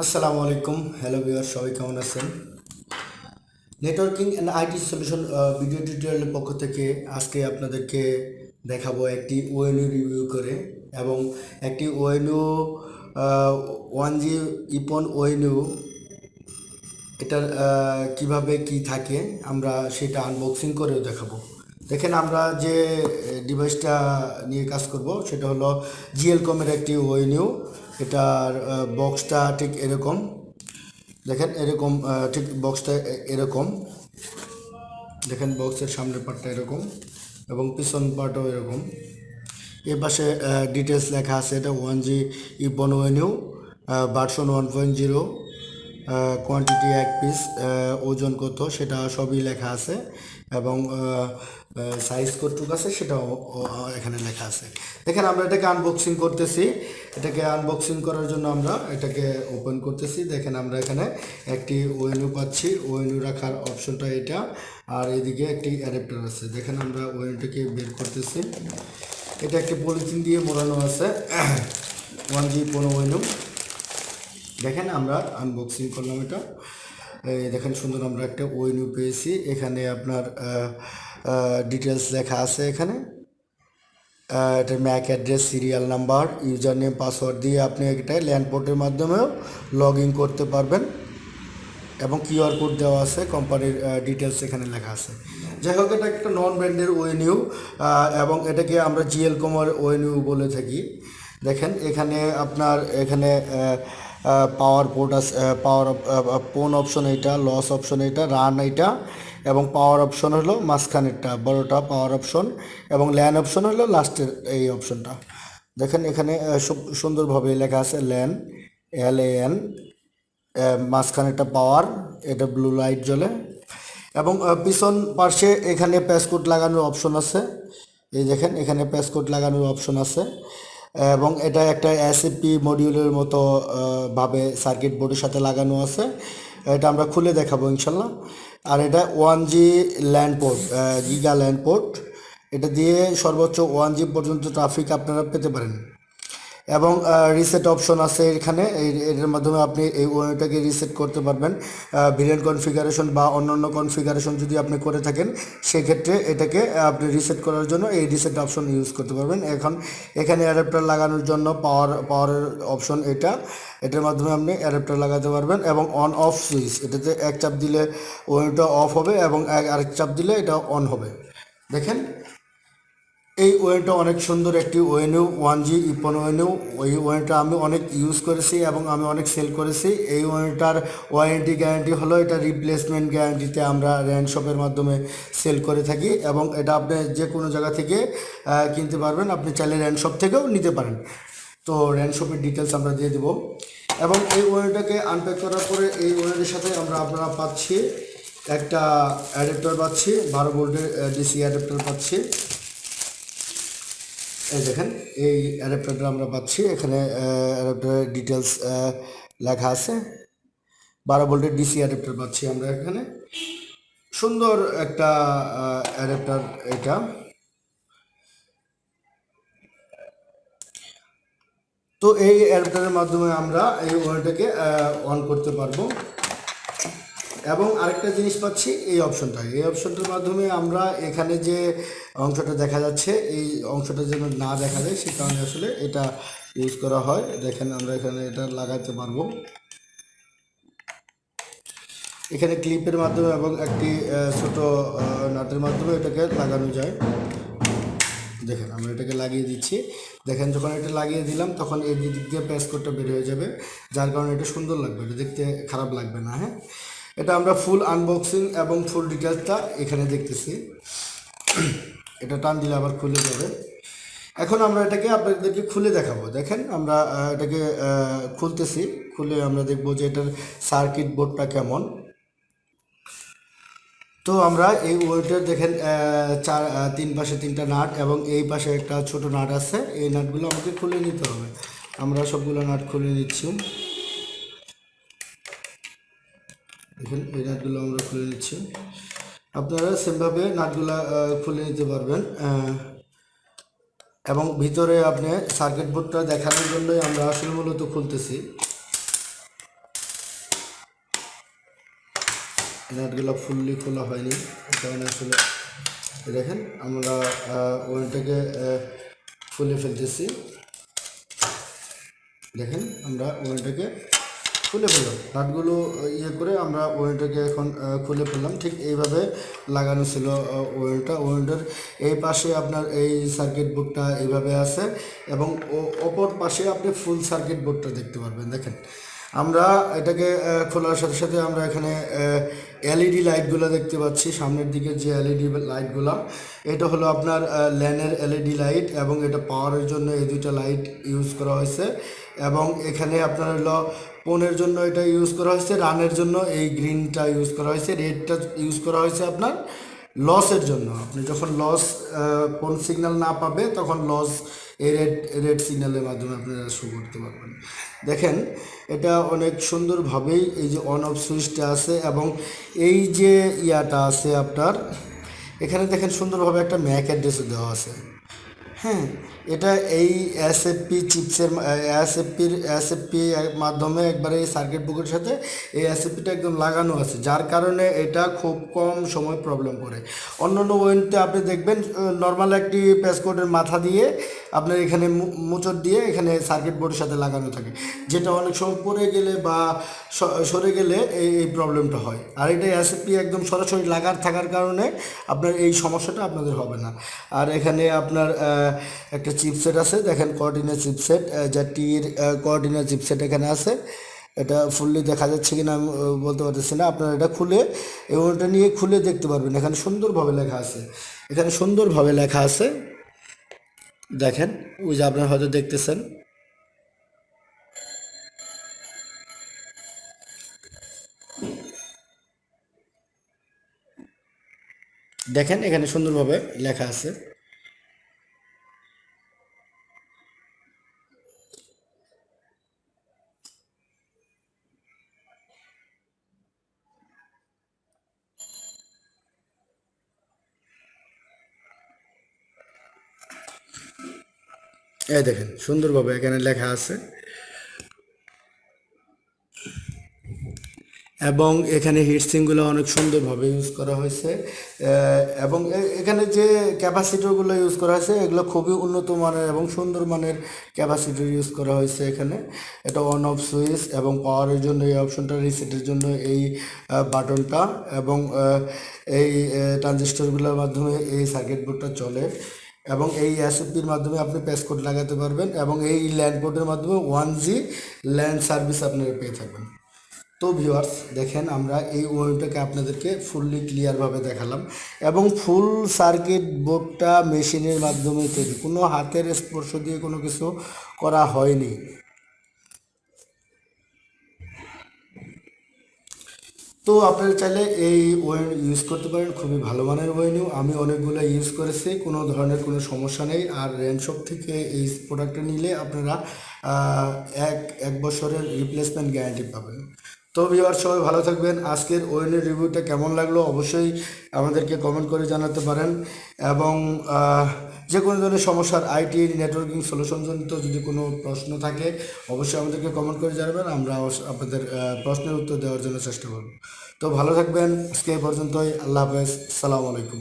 আসসালামু আলাইকুম, hello viewer, সবাই কেমন আছেন? Networking and IT solution video টিউটোরিয়ালের পক্ষ থেকে আজকে আপনাদেরকে দেখাবো একটি ওএনইউ রিভিউ করে এবং একটি ওএনইউ 1G ইপন ওএনইউ এটার কিভাবে কি থাকে আমরা সেটা আনবক্সিং করেও দেখাবো। দেখেন, আমরা যে ডিভাইসটা নিয়ে কাজ করব সেটা হলো জিএলকমের একটি ওএনইউ। এটার বক্সটা ঠিক এরকম, দেখেন এরকম, ঠিক বক্সটা এরকম, দেখেন বক্সের সামনের পার্টটা এরকম এবং পিছন পার্টও এরকম। এর পাশে ডিটেলস লেখা আছে, এটা 1G ইপন ONU version 1.0, quantity 1 piece, ওজন কত সেটা সবই লেখা আছে এবং সাইজ কতটুক আছে সেটাও এখানে লেখা আছে। দেখেন, আমরা এটাকে আনবক্সিং করতেছি। এটাকে আনবক্সিং করার জন্য আমরা এটাকে ওপেন করতেছি। দেখেন, আমরা এখানে একটি ওএনইউ পাচ্ছি, ওএনইউ রাখার অপশনটা এটা, আর এদিকে একটি অ্যাডাপ্টার আছে। দেখেন, আমরা ওএনইউটাকে বের করতেছি। এটা একটি পলিথিন দিয়ে মোড়ানো আছে 1G কোনো ওএনইউ। দেখেন, আমরা আনবক্সিং করলাম এটা। এই দেখেন, সুন্দর আমরা একটা ওএনইউ পেয়েছি। এখানে আপনার ডিটেলস লেখা আছে। এখানে এটার Mac address, serial number, user name, password দিয়ে আপনি এটা ল্যান্ড পোর্টের মাধ্যমেও লগ ইন করতে পারবেন এবং কিউআর কোড দেওয়া আছে, কোম্পানির ডিটেলস এখানে লেখা আছে। যাই হোক, এটা একটা নন ব্র্যান্ডের ওএনইউ এবং এটাকে আমরা জিএলকমের ওএনইউ বলে থাকি। দেখেন, এখানে আপনার এখানে পাওয়ার পোর্ট আছে, পাওয়ার পোন অপশন এইটা, লস অপশন এইটা, রান এইটা এবং পাওয়ার অপশন হলো মাঝখানেরটা বড়টা পাওয়ার অপশন এবং ল্যান অপশন হলো লাস্টের এই অপশনটা। দেখেন, এখানে সুন্দরভাবে লেখা আছে ল্যান, LAN, মাঝখানেরটা পাওয়ার, এটা ব্লু লাইট জ্বলে এবং পিছন পাশে এখানে প্যাসকোড লাগানোর অপশন আছে। এই দেখেন, এখানে প্যাসকোড লাগানোর অপশন আছে এবং এটা একটা এসএপি মডিউলের মতো ভাবে সার্কিট বোর্ডের সাথে লাগানো আছে। এটা আমরা খুলে দেখাবো ইনশাল্লাহ। আর এটা 1G land port, giga land port. এটা দিয়ে সর্বোচ্চ 1G পর্যন্ত ট্রাফিক আপনারা পেতে পারেন এবং রিসেট অপশন আছে এখানে। এর মাধ্যমে আপনি এই ওয়েটাকে রিসেট করতে পারবেন। ভেরিয়েন্ট কনফিগারেশন বা অন্যান্য কনফিগারেশন যদি আপনি করে থাকেন, সেক্ষেত্রে এটাকে আপনি রিসেট করার জন্য এই রিসেট অপশন ইউজ করতে পারবেন। এখন এখানে অ্যাডাপ্টার লাগানোর জন্য পাওয়ারের অপশন এটার মাধ্যমে আপনি অ্যাডাপ্টার লাগাতে পারবেন এবং অন অফ সুইচ, এটাতে এক চাপ দিলে ওয়েটা অফ হবে এবং আরেক চাপ দিলে এটা অন হবে। দেখেন, এই ওয়েনটা অনেক সুন্দর একটি ওএনইউ, 1G ইপন ওএনইউ। ওই ওয়েনটা আমি অনেক ইউজ করেছি এবং আমি অনেক সেল করেছি। এই ওয়েনটার ওয়ারেন্টি গ্যারান্টি হলো, এটা রিপ্লেসমেন্ট গ্যারান্টিতে আমরা র্যান্ড শপের মাধ্যমে সেল করে থাকি এবং এটা আপনি যে কোনো জায়গা থেকে কিনতে পারবেন। আপনি চাইলে র্যান্ড শপ থেকেও নিতে পারেন। তো র্যান্ড শপের ডিটেলস আমরা দিয়ে দেবো এবং এই ওয়েনটাকে আনপ্যাক করার পরে এই ওয়েনের সাথে আপনারা পাচ্ছি একটা অ্যাডাপ্টার পাচ্ছি, 12 ভোল্টের ডিসি অ্যাডাপ্টার পাচ্ছি। এই দেখেন, এই অ্যাডাপ্টারটা আমরা পাচ্ছি। এখানে অ্যাডাপ্টারের ডিটেলস লেখা আছে। 12 ভোল্টের ডিসি অ্যাডাপ্টার পাচ্ছি আমরা এখানে। সুন্দর একটা অ্যাডাপ্টার এটা। তো এই অ্যাডাপ্টারের মাধ্যমে আমরা এই ওয়ালটাকে অন করতে পারবো এবং আরেকটা জিনিস পাচ্ছি এই অপশনটার মাধ্যমে আমরা এখানে যে অংশটা দেখা যাচ্ছে এই অংশটা যেন না দেখা যায়, সে কারণে আসলে এটা ইউজ করা হয়। দেখেন, আমরা এখানে এটা লাগাতে পারবো এখানে ক্লিপের মাধ্যমে এবং একটি ছোট নাটের মাধ্যমে এটাকে লাগানো যায়। দেখেন, আমরা এটাকে লাগিয়ে দিচ্ছি। দেখেন, যখন এটা লাগিয়ে দিলাম তখন এই দিক দিয়ে প্যাসকোডটা বের হয়ে যাবে, যার কারণে এটা সুন্দর লাগবে, এটা দেখতে খারাপ লাগবে না। হ্যাঁ, এটা আমরা ফুল আনবক্সিং এবং ফুল ডিটেলসটা এখানে দেখতেছি। এটা টান দিলে আবার খুলে যাবে। এখন আমরা এটাকে আপনাদেরকে খুলে দেখাবো। দেখেন, আমরা এটাকে খুলতেছি। খুলে আমরা দেখবো যে এটার সার্কিট বোর্ডটা কেমন। তো আমরা এই ওয়েটার দেখেন, তিন পাশে 3টা নাট এবং এই পাশে একটা ছোট নাট আছে। এই নাটগুলো আমাকে খুলে নিতে হবে। আমরা সবগুলো নাট খুলে নিচ্ছি। দেখেন, এই নাটগুলো আমরা খুলে নিচ্ছি। আপনারা সেমভাবে নাটগুলো খুলে নিতে পারবেন এবং ভিতরে আপনি সার্কিট বোর্ডটা দেখানোর জন্যই আমরা আসলে মূলত খুলতেছি। নাটগুলো ফুললি খোলা হয়নি, কারণে আসলে দেখেন আমরা ওয়েনটাকে খুলে ফেলতেছি। দেখেন আমরা ওয়েনটাকে খুলে ফেললাম, নাটগুলো করে আমরা ওয়েলটাকে এখন খুলে ফেললাম। ঠিক এইভাবে লাগানো ছিল ওয়েলটার এই পাশে আপনার এই সার্কিট বোর্ডটা এইভাবে আছে এবং অপর পাশে আপনি ফুল সার্কিট বোর্ডটা দেখতে পারবেন। দেখেন আমরা এটাকে খোলার সাথে সাথে আমরা এখানে এলইডি লাইটগুলো দেখতে পাচ্ছি, সামনের দিকে যে এলইডি লাইটগুলো, এটা হলো আপনার ল্যানের এলইডি লাইট এবং এটা পাওয়ারের জন্য এই দুইটা লাইট ইউজ করা হয়েছে। এবং এখানে আপনার হলো পোনের জন্য এটা ইউজ করা হয়েছে, রানের জন্য এই গ্রিনটা ইউজ করা হয়েছে, রেডটা ইউজ করা হয়েছে আপনার লসের জন্য। আপনি যখন লস কোন সিগন্যাল না পাবে তখন লস এই রেড সিগন্যালের মাধ্যমে আপনারা শো করতে পারবেন। দেখেন এটা অনেক সুন্দরভাবেই এই যে অন অফ সুইচটা আছে এবং এই যে ইয়াটা আছে আপনার এখানে দেখেন সুন্দরভাবে একটা ম্যাক অ্যাড্রেসও দেওয়া আছে। হ্যাঁ, এটা এই এসএফপি চিপসের এসএফপি মাধ্যমে একবারে এই সার্কিট বোর্ডের সাথে এই এসএফপিটা একদম লাগানো আছে, যার কারণে এটা খুব কম সময় প্রবলেম করে। অন্যান্য ওয়েনতে আপনি দেখবেন নর্মাল একটি প্যাসকোডের মাথা দিয়ে আপনার এখানে মোচড় দিয়ে এখানে সার্কিট বোর্ডের সাথে লাগানো থাকে, যেটা অনেক সময় পড়ে গেলে বা সরে গেলে এই প্রবলেমটা হয়। আর এটা এসএফপি একদম সরাসরি লাগার থাকার কারণে আপনার এই সমস্যাটা আপনাদের হবে না। আর এখানে আপনার একটা চিপসেট আছে, দেখেন কোঅর্ডিনেট চিপসেট, যা টির কোঅর্ডিনেট চিপসেট এখানে আছে। এটা ফুললি দেখা যাচ্ছে কিনা আমি বলতে পারতেছি না, আপনারা এটা খুলে এবং এটা নিয়ে খুলে দেখতে পারবেন। এখানে সুন্দরভাবে লেখা আছে, এখানে সুন্দরভাবে লেখা আছে, দেখেন ওই যে আপনারা হয়তো দেখতেছেন। দেখেন এখানে সুন্দরভাবে লেখা আছে। এই দেখেন সুন্দরভাবে এখানে লেখা আছে এবং এখানে হিটসিংগুলো অনেক সুন্দরভাবে ইউজ করা হয়েছে এবং এখানে যে ক্যাপাসিটরগুলো ইউজ করা হয়েছে এগুলো খুবই উন্নত মানের এবং সুন্দর মানের ক্যাপাসিটর ইউজ করা হয়েছে এখানে। এটা অন অফ সুইচ এবং পাওয়ারের জন্য এই অপশনটা, রিসেটের জন্য এই বাটনটা এবং এই ট্রানজিস্টরগুলোর মাধ্যমে এই সার্কিট বোর্ডটা চলে এবং এই এসএফপির মাধ্যমে আপনি প্যাসকোড লাগাতে পারবেন এবং এই ল্যান্ড বোর্ডের মাধ্যমে 1G ল্যান্ড সার্ভিস আপনারা পেয়ে থাকবেন। তো ভিউয়ার্স দেখেন আমরা এই ওয়েবটাকে আপনাদেরকে ফুললি ক্লিয়ারভাবে দেখালাম এবং ফুল সার্কিট বোর্ডটা মেশিনের মাধ্যমে তৈরি, কোনো হাতের স্পর্শ দিয়ে কোনো কিছু করা হয়নি। তো আপনারা চাইলে এই ওয়েন ইউজ করতে পারেন, খুবই ভালো মানের ওয়েনও, আমি অনেকগুলো ইউজ করেছি, কোনো ধরনের কোনো সমস্যা নেই। আর র্যানশপ থেকে এই প্রোডাক্টটা নিলে আপনারা এক বছরের রিপ্লেসমেন্ট গ্যারান্টি পাবেন। তো ভিউয়ার সবাই ভালো থাকবেন। আজকের ওয়েনের রিভিউটা কেমন লাগলো অবশ্যই আমাদেরকে কমেন্ট করে জানাতে পারেন এবং যে কোনো ধরনের সমস্যার আইটি নেটওয়ার্কিং সলিউশন জনিত যদি কোনো প্রশ্ন থাকে অবশ্যই আমাদেরকে কমেন্ট করে জানাবেন, আমরা আপনাদের প্রশ্নের উত্তর দেওয়ার জন্য চেষ্টা করব। তো ভালো থাকবেন, আজকে এই পর্যন্তই, আল্লাহ হাফেজ, সালামু আলাইকুম।